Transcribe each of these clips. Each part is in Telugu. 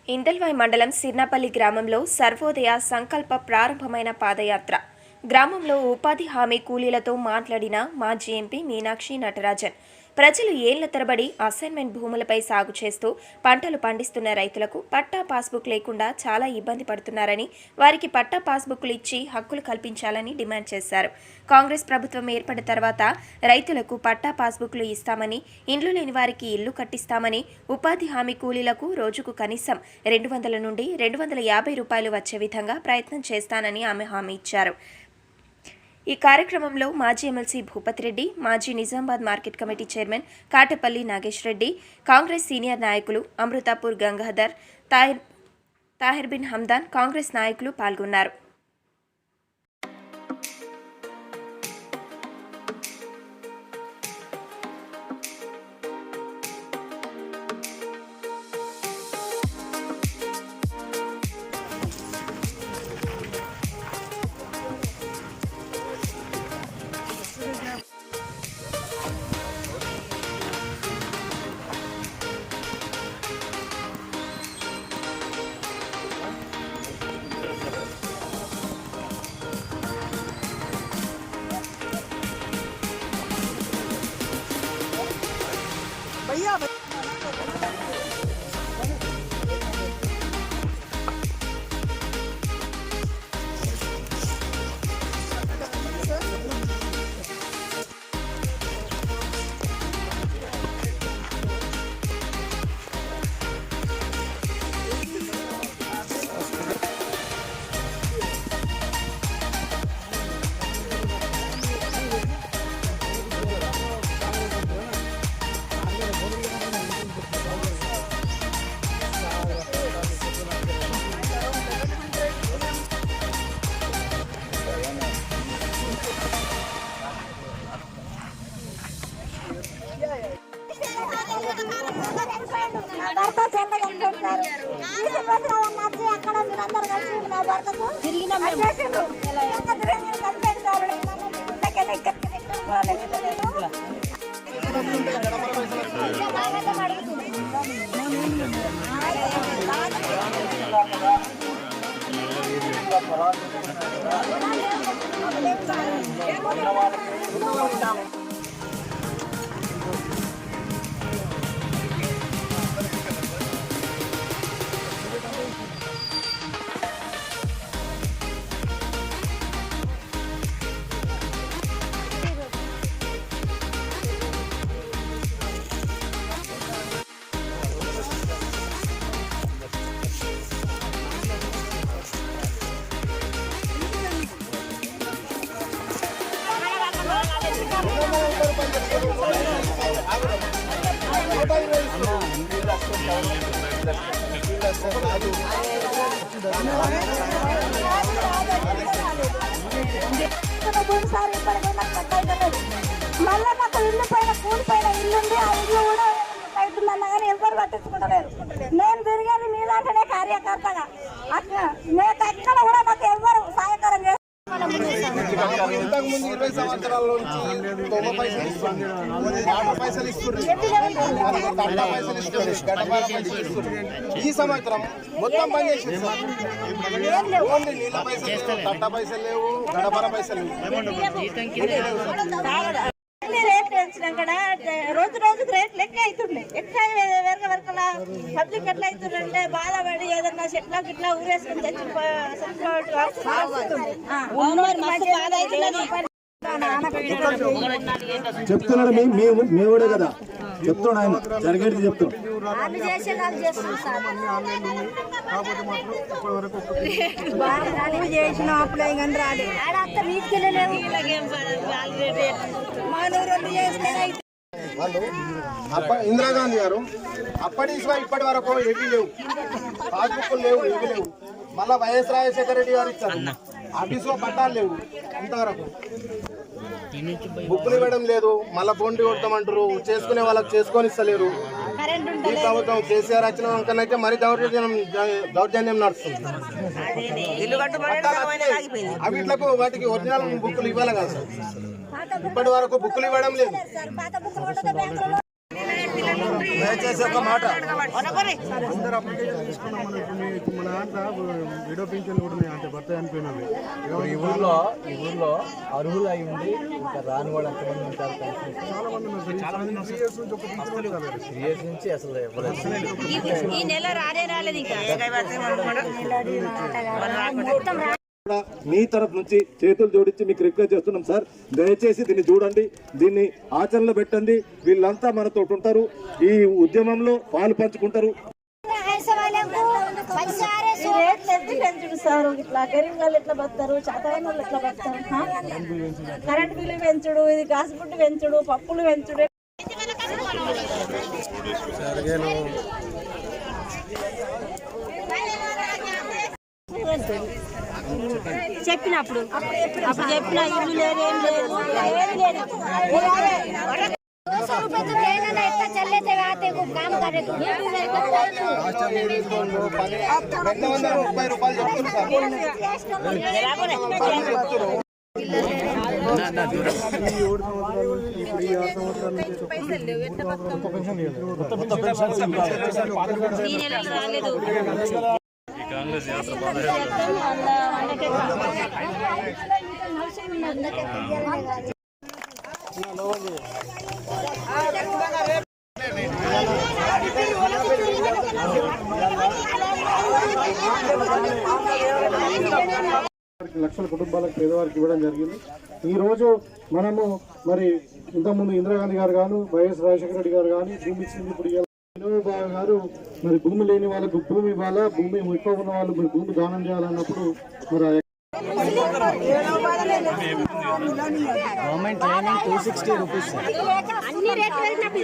ఇందల్వాయి మండలం సిర్నాపల్లి గ్రామంలో సర్వోదయ సంకల్ప ప్రారంభమైన పాదయాత్ర. గ్రామంలో ఉపాధి హామీ కూలీలతో మాట్లాడిన మాజీ ఎంపీ మీనాక్షి నటరాజన్, ప్రజలు ఏళ్ల తరబడి అసైన్మెంట్ భూములపై సాగు చేస్తూ పంటలు పండిస్తున్న రైతులకు పట్టా పాస్బుక్ లేకుండా చాలా ఇబ్బంది పడుతున్నారని, వారికి పట్టా పాస్బుక్లు ఇచ్చి హక్కులు కల్పించాలని డిమాండ్ చేశారు. కాంగ్రెస్ ప్రభుత్వం ఏర్పడిన తర్వాత రైతులకు పట్టా పాస్బుక్లు ఇస్తామని, ఇండ్లు లేని వారికి ఇల్లు కట్టిస్తామని, ఉపాధి హామీ కూలీలకు రోజుకు కనీసం 200 నుండి 250 రూపాయలు వచ్చే విధంగా ప్రయత్నం చేస్తానని ఆమె హామీ ఇచ్చారు. ఈ కార్యక్రమంలో మాజీ ఎమ్మెల్సీ భూపతి రెడ్డి, మాజీ Nizamabad market committee chairman Katapalli Nagesh Reddy, Congress senior నాయకులు అమృతాపూర్ గంగాధర్, తాహిర్ బిన్ హమ్దాన్, కాంగ్రెస్ నాయకులు పాల్గొన్నారు. మళ్ళీ నాకు ఇల్లు పైన కూలి పైన ఇల్లు ఉంది, ఆ ఇల్లు కూడా అవుతుందన్నా కానీ ఎవరు పట్టించుకుంటలేరు. నేను తిరిగేది మీలాంటనే కార్యకర్తగా, నేను ఎక్కడ కూడా నాకు ఎవరు సహాయకరం చేస్తారు. ఇంతకుముందు 20 సంవత్సరాల నుంచి తొమ్మ పైసలు ఇస్తుంది, వాటర్ పైసలు ఇస్తుంది, తట్ట పైసలు ఇస్తుంది, గడ్డపార పైసలు ఇస్తుంది. ఈ సంవత్సరం మొత్తం పని చేసింది సార్. ఓన్లీ నీళ్ళ పైసలు లేవు, తట్ట పైసలు లేవు, గడ్డపార పైసలు రోజు రోజుకు రేట్లు ఎక్కువ అవుతున్నాయి. ఎక్కువ వరకలా పబ్లిక్ ఎట్లా అవుతుందంటే బాధపడి ఏదన్నా చెట్ల గిట్లా ఊరేసుకుని చెప్తున్నాడు. మేము కూడా కదా చెప్తున్నాడు, ఆయన జరిగేది చెప్తున్నాడు. చేసిన అప్పుడే కానీ రాలేదు. వాళ్ళు ఇందిరాగాంధీ గారు అప్పటి ఇప్పటి వరకు ఏపీ లేవు, పాస్బుక్లు లేవు, ఏవి లేవు. మళ్ళా వైఎస్ రాజశేఖర రెడ్డి గారు ఇచ్చారు, ఆఫీసులో పట్టాలు లేవు. ఇంతవరకు బుక్కులు ఇవ్వడం లేదు, మళ్ళా బొండి కొడతామంటారు, చేసుకునే వాళ్ళకి చేసుకొని ఇస్తలేరు. ఈ ప్రభుత్వం కేసీఆర్ వచ్చిన కనైతే మరి దౌర్జన్యం నడుస్తుంది. అవిట్లకు వాటికి ఒరిజినల్ బుక్కులు ఇవ్వాలి కదా సార్. ఇప్పటి వరకు బుక్కులు ఇవ్వడం లేదు. దయచేసి ఒక మాట అందరూ అప్లికేషన్ తీసుకున్నాం మనం. ఇప్పుడు మన దాంట్లో విడో పింఛన్లు కూడా ఉన్నాయి అంటే భర్త చనిపోయిన వాళ్ళు. ఈ ఊర్లో అర్హులు అయి ఉండి ఇంకా రాని వాళ్ళు ఎంతమంది ఉంటారు? చాలా మంది ఉన్నారు. చాలా మంది 3 years నుంచి ఒక పింఛన్ కూడా రాలేదు. 3 years నుంచి అసలు ఇవ్వలేదు. ఈ నెల రాలేదు ఇంకా కూడా మీ తరఫు నుంచి చేతులు జోడించి మీకు రిక్వెస్ట్ చేస్తున్నాం సార్, దయచేసి దీన్ని చూడండి, దీన్ని ఆచరణలో పెట్టండి. వీళ్ళంతా మనతో ఉంటారు, ఈ ఉద్యమంలో పాలు పంచుకుంటారు. సార్ ఇట్లా గరీబ్ వాళ్ళు ఎట్లా బతారు, చాతైన వాళ్ళు ఎట్లా బతారు? కరెంట్ బిల్లు పెంచుడు, ఇది గ్యాస్ బుడ్డు పెంచుడు, పప్పులు పెంచుడు. చెప్పినప్పుడు చెప్పిన ఇల్లు లేదు ఏం లేదు ఏది లేదు ఈ నెలలు రాలేదు. కాంగ్రెస్ యాత్ర లక్షల కుటుంబాలకు పేదవారికి ఇవ్వడం జరిగింది. ఈ రోజు మనము మరి ఇంతకుముందు ఇందిరాగాంధీ గారు గాను, వైఎస్ రాజశేఖర రెడ్డి గారు కానీ భూమి ఇచ్చింది. ఇప్పుడు వినోబా గారు మరి భూమి లేని వాళ్ళకు భూమి ఇవ్వాలా, భూమి ఎక్కువ ఉన్న వాళ్ళు మరి భూమి దానం చేయాలన్నప్పుడు మరి గవర్నమెంట్ ట్రైనింగ్ 260 రూపీస్, 220.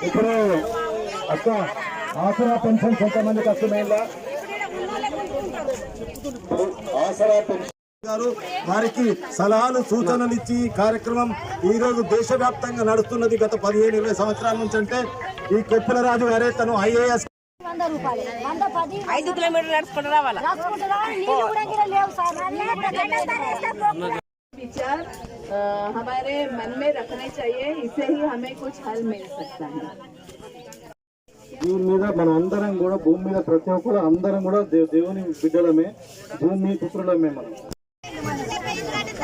ఇప్పుడు అక్క ఆసరా పెన్షన్ కొంతమందికి వస్తున్నాయిలా, ఆసరా పెన్షన్ గారు వారికి సలహాలు సూచనలు ఇచ్చి ఈ కార్యక్రమం ఈ రోజు దేశవ్యాప్తంగా నడుస్తున్నది. గత 15-20 సంవత్సరాల నుంచి అంటే ఈ కొప్పులరాజు గారే తను IAS 5 కిలోమీటర్లు నడుచుకుంటూ రావాలా? विचार हमारे मन में रखने चाहिए, इससे ही हमें कुछ हल मिल सकता है। దీని మీద మనం అందరం కూడా భూమి మీద ప్రతి ఒక్కరు అందరం కూడా దేవుని బిడ్డలమే, భూమి పుత్రులమే మనం.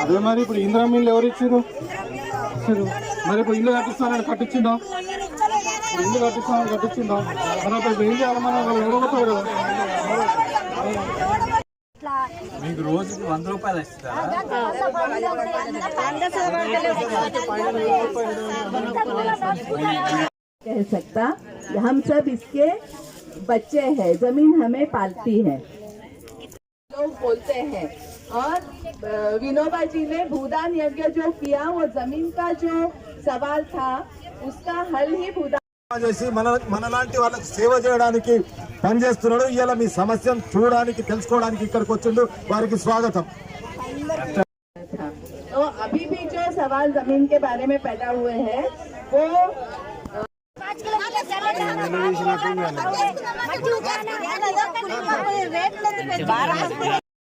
అదే మరి ఇప్పుడు ఇందిరా మిల్లు ఎవరు ఇచ్చారు? మరి ఇప్పుడు ఇల్లు కట్టిస్తానని కట్టించిందా? ఇల్లు కట్టించిందా? మరి ఇప్పుడు ఏం చేయాలి? మనం ఎవరు కదా మీకు రోజుకి 100 రూపాయలు ఇస్తారా? कह सकता हम सब इसके बच्चे हैं, जमीन हमें पालती है लोग बोलते हैं। और विनोबा जी ने भूदान यज्ञ जो किया, वो जमीन का जो सवाल था उसका हल ही भूदान చేసి మనలాంటి వాళ్ళకి సేవ చేయడానికి పనిచేస్తున్నాడు. ఇవాళ మీ సమస్యను చూడడానికి తెలుసుకోవడానికి ఇక్కడికి వచ్చిండు. వారికి స్వాగతం. था। तो अभी भी जो सवाल जमीन के बारे में पैदा हुए हैं वो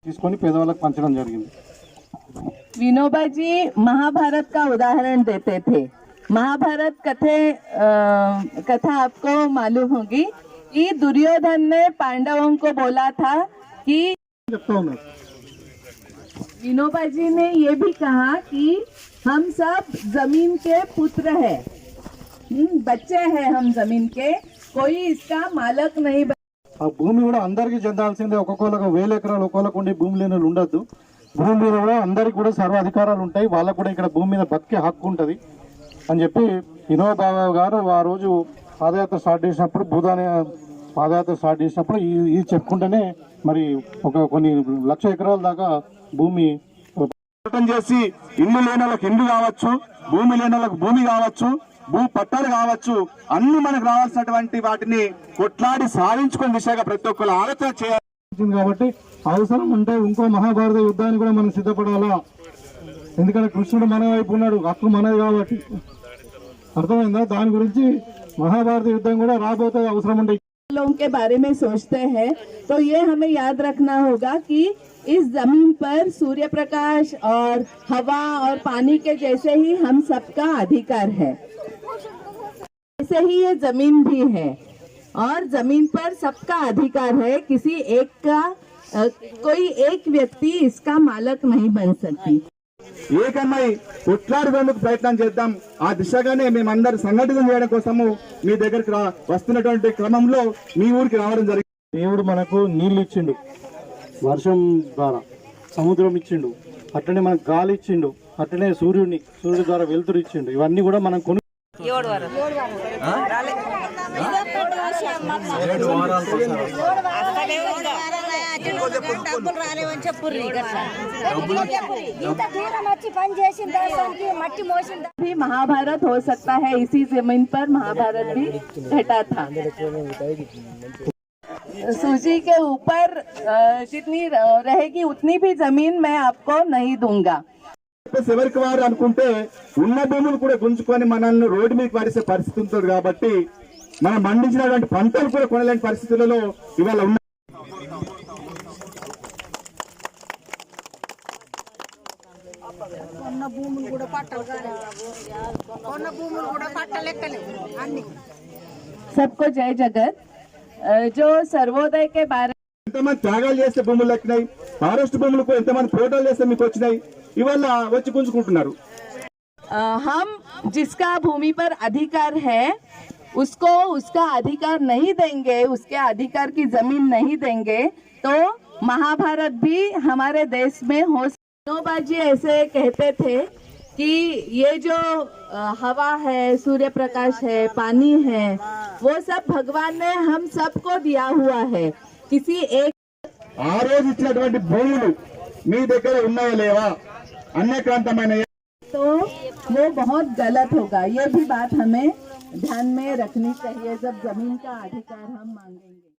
తీసుకొని పేదవాళ్ళకి పంచడం జరిగింది. विनोबा जी महाभारत का उदाहरण देते थे। महाभारत कथा आपको मालूम होगी कि दुर्योधन ने पांडवों को बोला था कि చెప్తా ఉన్నారు. विनोबा जी ने ये भी कहा कि हम सब जमीन के पुत्र हैं, बच्चे हैं हम जमीन के, कोई इसका मालक नहीं ఆ భూమి కూడా అందరికీ చెందాల్సిందే. ఒక్కొక్కరికి 1000 ఎకరాలు ఒక్కొక్కరికి ఉండి భూమి లేని వాళ్ళు ఉండద్దు. భూమి మీద కూడా అందరికి కూడా సర్వ అధికారాలు ఉంటాయి. వాళ్ళకు కూడా ఇక్కడ భూమి మీద బతికే హక్కు ఉంటుంది అని చెప్పి వినోబా గారు ఆ రోజు పాదయాత్ర స్టార్ట్ చేసినప్పుడు, భూదాని పాదయాత్ర స్టార్ట్ చేసినప్పుడు ఇది చెప్పుకుంటేనే మరి కొన్ని లక్ష ఎకరాల దాకా భూమి చేసి ఇల్లు లేని వాళ్ళకి ఇల్లు కావచ్చు, భూమి లేని వాళ్ళకి భూమి కావచ్చు, భూ పట్టాలు కావచ్చు, అన్ని మనకు రావాల్సినటువంటి వాటిని కొట్లాడి సాధించుకునే దిశగా ప్రతి ఒక్కరు ఆలోచన చేయాలి కాబట్టి అవసరం ఉంటే ఇంకో మహాభారత యుద్ధాన్ని కూడా మనం సిద్ధపడాలా. ఎందుకంటే కృష్ణుడు మన వైపు ఉన్నాడు, హక్కు మనది కాబట్టి. అర్థమైందా? దాని గురించి మహాభారత యుద్ధం కూడా రాబోతే అవసరం ఉండే लोगों के बारे में सोचते हैं। तो ये हमें याद रखना होगा कि इस जमीन पर सूर्य प्रकाश और हवा और पानी के जैसे ही हम सबका अधिकार है, ऐसे ही ये जमीन भी है और जमीन पर सबका अधिकार है। किसी एक का कोई एक व्यक्ति इसका मालक नहीं बन सकती। ఏకమై కొట్లాడేందుకు ప్రయత్నం చేద్దాం। ఆ దిశగానే మేమందరం సంఘటితం చేయడం కోసము మీ దగ్గరికి వస్తున్నటువంటి క్రమంలో మీ ఊరికి రావడం జరిగింది। దేవుడు మనకు నీళ్లు ఇచ్చిండు, వర్షం ద్వారా సముద్రం ఇచ్చిండు, అట్లనే మనకు గాలి ఇచ్చిండు, అట్లనే సూర్యుడి ద్వారా వెలుతురు ఇచ్చిండు। ఇవన్నీ కూడా మనం కొను 7 వారాలు డబ్బులు రాలేవని చెప్పుర్రి ఇంత దూరం వచ్చి పని చేసిన దేశానికి మట్టి మోసిన भी महाभारत हो सकता है। इसी जमीन पर महाभारत भी घटा था। सूजी के ऊपर जितनी रहेगी उतनी भी जमीन मैं आपको नहीं दूंगा। ఎవరికి వారు అనుకుంటే ఉన్న భూములు కూడా గుంజుకొని మనల్ని రోడ్డు మీద పరిసే పరిస్థితి ఉంటుంది కాబట్టి మనం పండించినటువంటి పంటలు కూడా కొనలేని పరిస్థితులలో ఇవాళ ఉన్నాయి। सबको जय जगत। जो सर्वोदय के बारे ఎంతమంది త్యాగాలు చేస్తే భూములు ఎక్కినాయి, ఫారెస్ట్ భూములకు ఎంతమంది ఫోటోలు చేస్తే మీకు వచ్చినాయి, ఇవాళ వచ్చి గుంజుకుంటున్నారు। हम जिसका भूमि पर अधिकार है उसको उसका अधिकार नहीं देंगे, उसके अधिकार की जमीन नहीं देंगे तो महाभारत भी हमारे देश में हो। विनोबाजी ऐसे कहते थे कि ये जो हवा है, सूर्य प्रकाश है, पानी है, वो सब भगवान ने हम सबको दिया हुआ है। किसी एक ఆ రోజు ఇచ్చినటువంటి భూములు మీ దగ్గర ఉన్నాయా లేవా, అన్యక్రాంతమైన तो वो बहुत गलत होगा। ये भी बात हमें ध्यान में रखनी चाहिए जब जमीन का अधिकार हम मांगेंगे।